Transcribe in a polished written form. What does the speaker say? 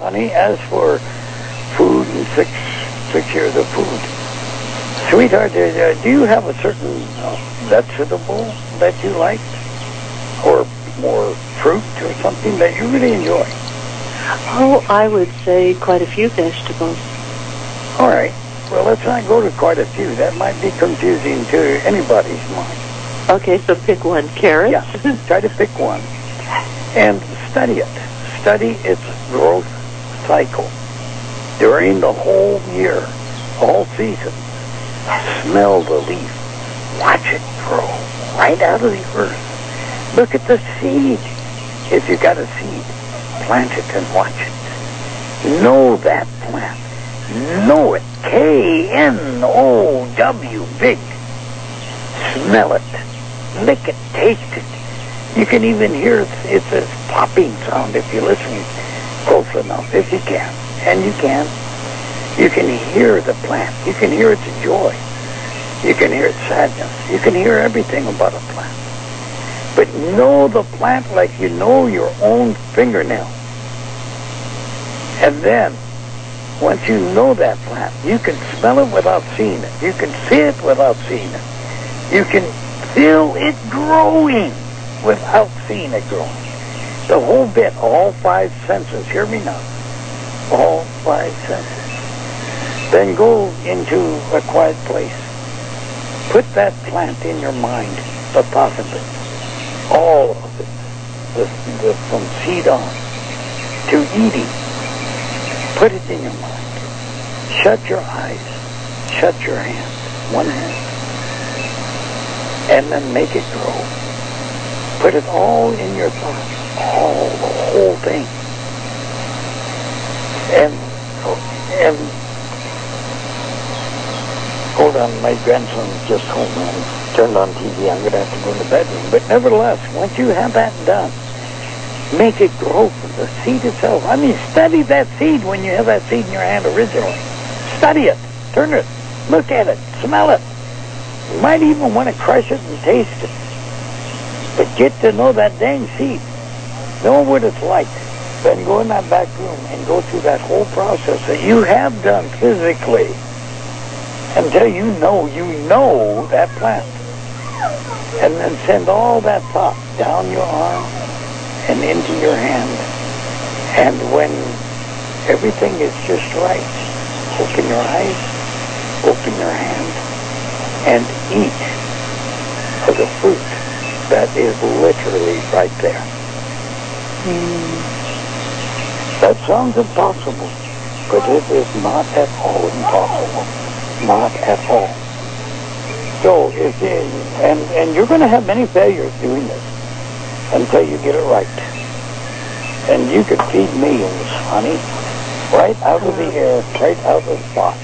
honey, as for food and six years of food, sweetheart, do you have a certain vegetable that you like? Or more fruit or something that you really enjoy? Oh, I would say quite a few vegetables. All right. Well, let's not go to quite a few. That might be confusing to anybody's mind. Okay, so pick one. Carrots? Yeah, try to pick one. And study it. Study its growth cycle. During the whole year, the whole season, smell the leaf. Watch it grow right out of the earth. Look at the seed. If you got a seed, plant it and watch it. Know that plant. Know it. K-N-O-W, big. Smell it. Lick it. Taste it. You can even hear it's a popping sound if you listen close enough, if you can. And you can. You can hear the plant. You can hear its joy. You can hear its sadness. You can hear everything about a plant. But know the plant like you know your own fingernail. And then, once you know that plant, you can smell it without seeing it. You can see it without seeing it. You can feel it growing without seeing it growing. The whole bit, all five senses. Hear me now. All five senses. Then go into a quiet place. Put that plant in your mind, the thought of it. All of it. From seed on to eating. Put it in your mind. Shut your eyes. Shut your hand. One hand. And then make it grow. Put it all in your thoughts. All, the whole thing. And hold on, my grandson's just home and turned on TV. I'm going to have to go in the bedroom. But nevertheless, once you have that done, make it grow from the seed itself. I mean, study that seed when you have that seed in your hand originally. Study it. Turn it. Look at it. Smell it. You might even want to crush it and taste it. But get to know that dang seed. Know what it's like. Then go in that back room and go through that whole process that you have done physically until you know that plant. And then send all that thought down your arm and into your hand. And when everything is just right, open your eyes, open your hand, and eat of the fruit that is literally right there. That sounds impossible, but it is not at all impossible. Not at all. So, and you're going to have many failures doing this until you get it right. And you could feed millions, honey, right out of the air, right out of the spot.